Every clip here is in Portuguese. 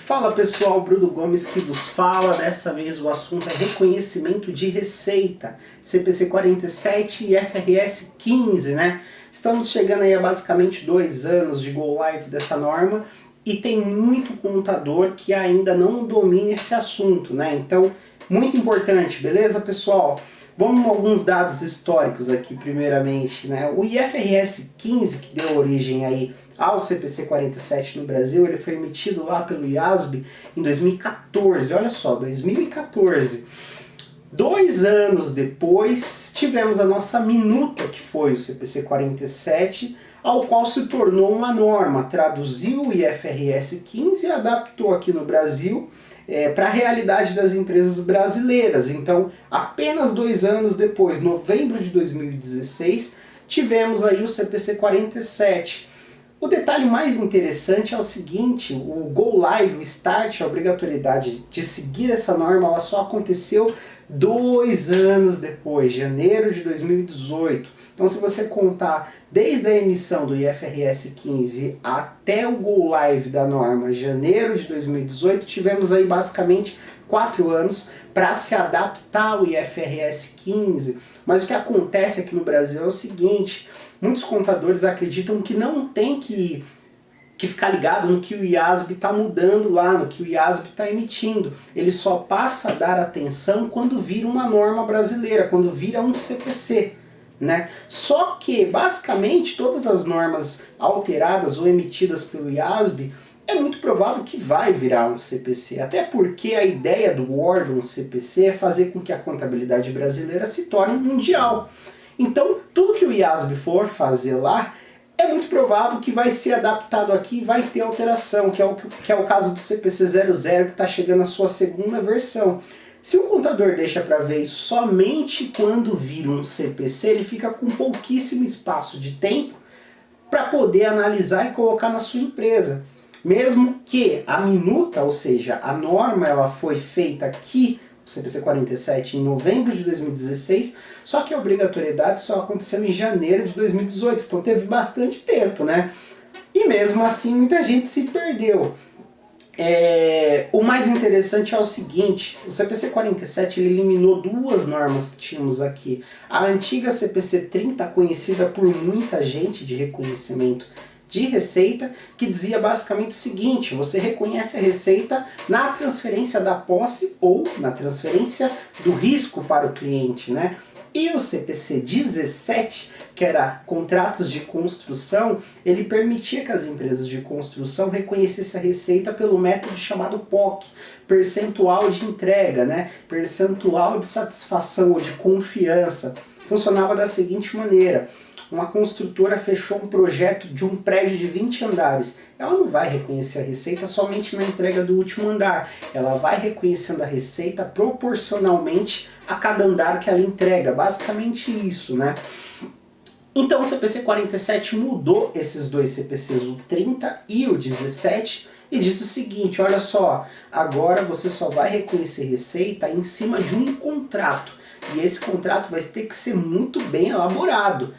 Fala pessoal, Bruno Gomes que vos fala. Dessa vez o assunto é reconhecimento de receita, CPC 47 e FRS 15, né? Estamos chegando aí a basicamente 2 anos de go live dessa norma e tem muito contador que ainda não domina esse assunto, né? Então, muito importante, beleza pessoal? Vamos a alguns dados históricos aqui primeiramente, né? O IFRS 15, que deu origem aí ao CPC 47 no Brasil, ele foi emitido lá pelo IASB em 2014, olha só, 2014. 2 anos depois, tivemos a nossa minuta, que foi o CPC 47, ao qual se tornou uma norma, traduziu o IFRS 15 e adaptou aqui no Brasil para a realidade das empresas brasileiras. Então, apenas 2 anos depois, novembro de 2016, tivemos aí o CPC 47. O detalhe mais interessante é o seguinte: o Go Live, o Start, a obrigatoriedade de seguir essa norma, ela só aconteceu 2 anos depois, janeiro de 2018. Então, se você contar desde a emissão do IFRS 15 até o Go Live da norma, janeiro de 2018, tivemos aí basicamente 4 anos para se adaptar ao IFRS 15. Mas o que acontece aqui no Brasil é o seguinte: muitos contadores acreditam que não tem que ficar ligado no que o IASB está mudando lá, no que o IASB está emitindo. Ele só passa a dar atenção quando vira uma norma brasileira, quando vira um CPC. Né? Só que, basicamente, todas as normas alteradas ou emitidas pelo IASB, é muito provável que vai virar um CPC, até porque a ideia do órgão CPC é fazer com que a contabilidade brasileira se torne mundial. Então, tudo que o IASB for fazer lá, é muito provável que vai ser adaptado aqui e vai ter alteração, que é o caso do CPC 00, que está chegando à sua 2ª versão. Se o contador deixa para ver isso somente quando vira um CPC, ele fica com pouquíssimo espaço de tempo para poder analisar e colocar na sua empresa. Mesmo que a minuta, ou seja, a norma, ela foi feita aqui, o CPC 47, em novembro de 2016, só que a obrigatoriedade só aconteceu em janeiro de 2018, então teve bastante tempo, né? E mesmo assim muita gente se perdeu. O mais interessante é o seguinte: o CPC 47 ele eliminou 2 normas que tínhamos aqui. A antiga CPC 30, conhecida por muita gente de reconhecimento de receita, que dizia basicamente o seguinte: você reconhece a receita na transferência da posse ou na transferência do risco para o cliente, né? E o CPC 17, que era contratos de construção, ele permitia que as empresas de construção reconhecessem a receita pelo método chamado POC, percentual de entrega, né? Percentual de satisfação ou de confiança. Funcionava da seguinte maneira: uma construtora fechou um projeto de um prédio de 20 andares. Ela não vai reconhecer a receita somente na entrega do último andar. Ela vai reconhecendo a receita proporcionalmente a cada andar que ela entrega. Basicamente isso, né? Então o CPC 47 mudou esses 2 CPCs, o 30 e o 17, e disse o seguinte: olha só, agora você só vai reconhecer receita em cima de um contrato. E esse contrato vai ter que ser muito bem elaborado.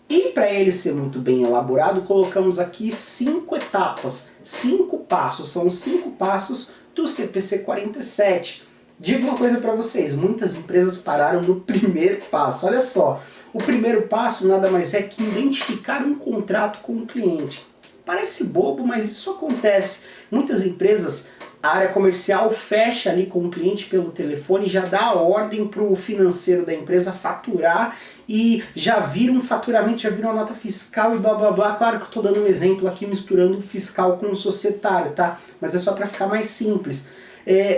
E para ele ser muito bem elaborado, colocamos aqui 5 etapas, 5 passos, são os 5 passos do CPC 47. Digo uma coisa para vocês: muitas empresas pararam no primeiro passo. Olha só, o primeiro passo nada mais é que identificar um contrato com o cliente. Parece bobo, mas isso acontece. Muitas empresas, a área comercial fecha ali com o cliente pelo telefone, já dá a ordem para o financeiro da empresa faturar e já vira um faturamento, já vira uma nota fiscal e blá blá blá. Claro que eu estou dando um exemplo aqui misturando o fiscal com o societário, tá? Mas é só para ficar mais simples.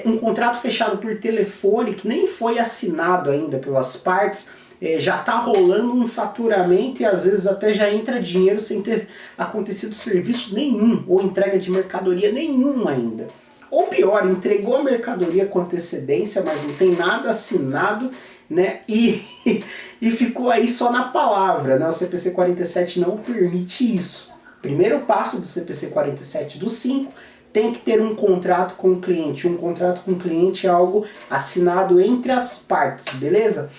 Um contrato fechado por telefone que nem foi assinado ainda pelas partes, já está rolando um faturamento e às vezes até já entra dinheiro sem ter acontecido serviço nenhum ou entrega de mercadoria nenhuma ainda. Ou pior, entregou a mercadoria com antecedência, mas não tem nada assinado, né? E ficou aí só na palavra, né? O CPC 47 não permite isso. Primeiro passo do CPC 47 dos 5, tem que ter um contrato com o cliente. Um contrato com o cliente é algo assinado entre as partes, beleza?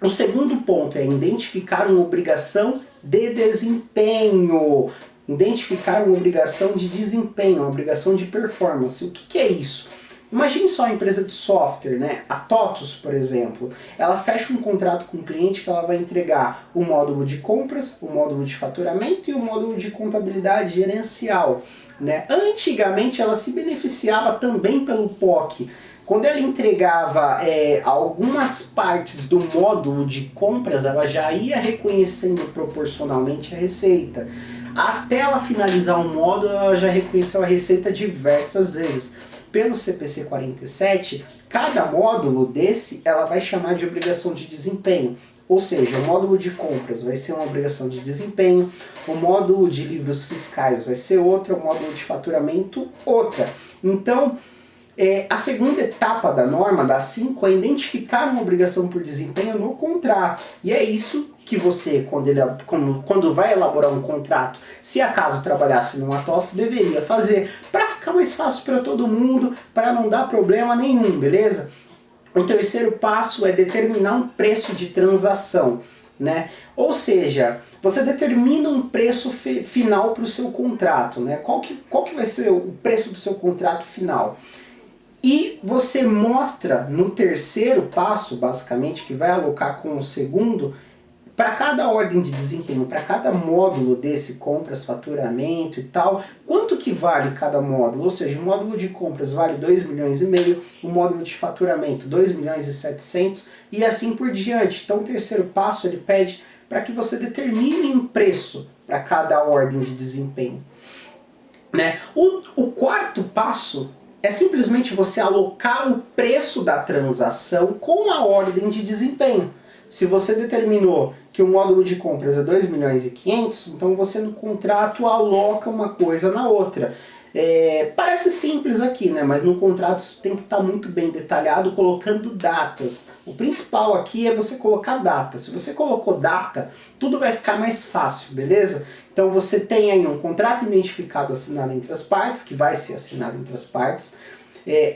O segundo ponto é identificar uma obrigação de desempenho. identificar uma obrigação de desempenho, uma obrigação de performance. O que é isso? Imagine só a empresa de software, né? A TOTUS, por exemplo, ela fecha um contrato com o cliente que ela vai entregar o módulo de compras, o módulo de faturamento e o módulo de contabilidade gerencial, né? Antigamente ela se beneficiava também pelo POC. Quando ela entregava algumas partes do módulo de compras, ela já ia reconhecendo proporcionalmente a receita. Até ela finalizar o módulo, ela já reconheceu a receita diversas vezes. Pelo CPC 47, cada módulo desse ela vai chamar de obrigação de desempenho. Ou seja, o módulo de compras vai ser uma obrigação de desempenho, o módulo de livros fiscais vai ser outra, o módulo de faturamento outra. Então, a segunda etapa da norma, da 5, é identificar uma obrigação por desempenho no contrato. E é isso que você, quando vai elaborar um contrato, se acaso trabalhasse numa TOTS, deveria fazer, para ficar mais fácil para todo mundo, para não dar problema nenhum, beleza? O terceiro passo é determinar um preço de transação, né? Ou seja, você determina um preço final para o seu contrato, né? Qual que vai ser o preço do seu contrato final? E você mostra no terceiro passo, basicamente, que vai alocar com o segundo, para cada ordem de desempenho, para cada módulo desse, compras, faturamento e tal, quanto que vale cada módulo? Ou seja, o módulo de compras vale 2,5 milhões, o módulo de faturamento 2,7 milhões e assim por diante. Então o terceiro passo ele pede para que você determine um preço para cada ordem de desempenho, né? O quarto passo é simplesmente você alocar o preço da transação com a ordem de desempenho. Se você determinou que o módulo de compras é 2,5 milhões, então você no contrato aloca uma coisa na outra. Parece simples aqui, né? Mas no contrato isso tem que estar muito bem detalhado, colocando datas. O principal aqui é você colocar data. Se você colocou data, tudo vai ficar mais fácil, beleza? Então você tem aí um contrato identificado assinado entre as partes, que vai ser assinado entre as partes,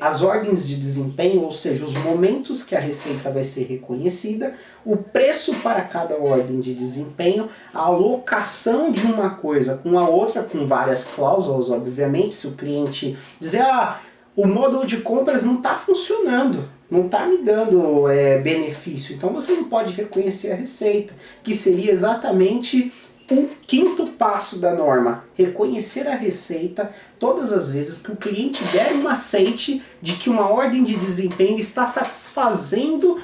as ordens de desempenho, ou seja, os momentos que a receita vai ser reconhecida, o preço para cada ordem de desempenho, a alocação de uma coisa com a outra, com várias cláusulas, obviamente. Se o cliente dizer, o módulo de compras não está funcionando, não está me dando benefício, então você não pode reconhecer a receita, que seria exatamente o quinto passo da norma: reconhecer a receita todas as vezes que o cliente der um aceite de que uma ordem de desempenho está satisfazendo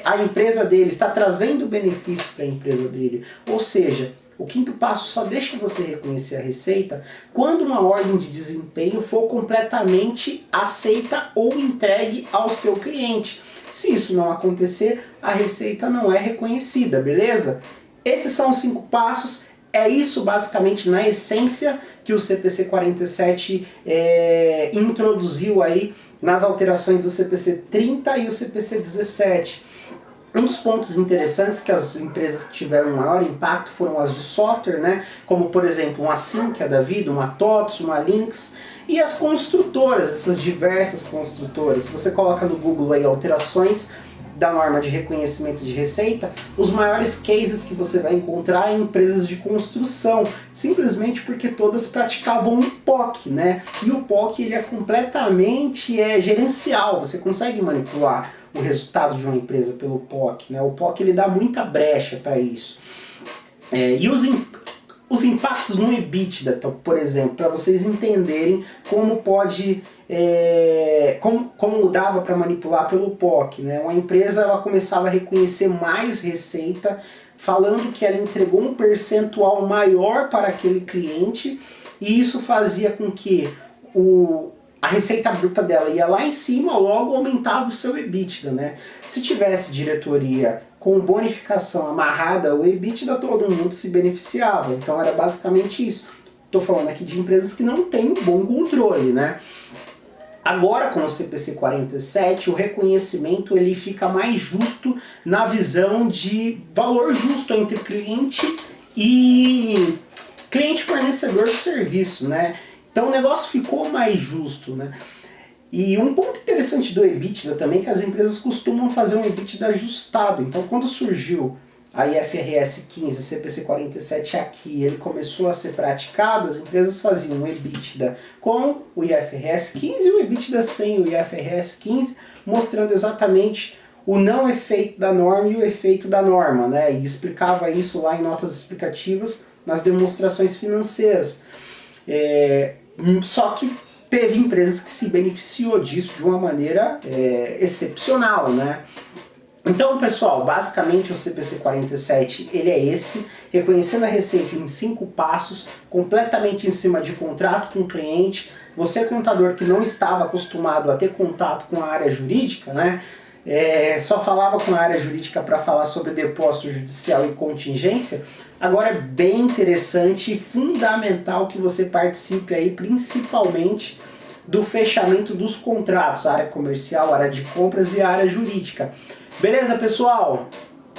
a empresa dele, está trazendo benefício para a empresa dele. Ou seja, o quinto passo só deixa você reconhecer a receita quando uma ordem de desempenho for completamente aceita ou entregue ao seu cliente. Se isso não acontecer, a receita não é reconhecida, beleza? Esses são os 5 passos, é isso basicamente na essência que o CPC 47 introduziu aí nas alterações do CPC 30 e o CPC 17. Um dos pontos interessantes que as empresas que tiveram maior impacto foram as de software, né? Como por exemplo uma Sync, a da vida, uma TOTS, uma Lynx, e as construtoras, essas diversas construtoras. Se você coloca no Google aí alterações da norma de reconhecimento de receita, os maiores cases que você vai encontrar em empresas de construção, simplesmente porque todas praticavam um POC, né? E o POC ele é completamente gerencial, você consegue manipular o resultado de uma empresa pelo POC, né? O POC ele dá muita brecha para isso. E os impactos no EBITDA, por exemplo, para vocês entenderem como pode, como dava para manipular pelo POC, né? Uma empresa ela começava a reconhecer mais receita, falando que ela entregou um percentual maior para aquele cliente, e isso fazia com que a receita bruta dela ia lá em cima, logo aumentava o seu EBITDA, né? Se tivesse diretoria com bonificação amarrada ao EBITDA, todo mundo se beneficiava. Então era basicamente isso. Estou falando aqui de empresas que não têm um bom controle, né? Agora, com o CPC 47, o reconhecimento ele fica mais justo na visão de valor justo entre cliente e cliente fornecedor do serviço, né? Então o negócio ficou mais justo, né? E um ponto interessante do EBITDA também é que as empresas costumam fazer um EBITDA ajustado. Então quando surgiu a IFRS 15, CPC 47 aqui, ele começou a ser praticado, as empresas faziam o EBITDA com o IFRS 15 e o EBITDA sem o IFRS 15, mostrando exatamente o não efeito da norma e o efeito da norma, né? E explicava isso lá em notas explicativas nas demonstrações financeiras. Só que teve empresas que se beneficiou disso de uma maneira excepcional, né? Então, pessoal, basicamente o CPC 47 ele é esse, reconhecendo a receita em 5 passos, completamente em cima de contrato com o cliente. Você, contador que não estava acostumado a ter contato com a área jurídica, né? Só falava com a área jurídica para falar sobre depósito judicial e contingência, agora é bem interessante e fundamental que você participe aí, principalmente do fechamento dos contratos, área comercial, área de compras e área jurídica. Beleza, pessoal?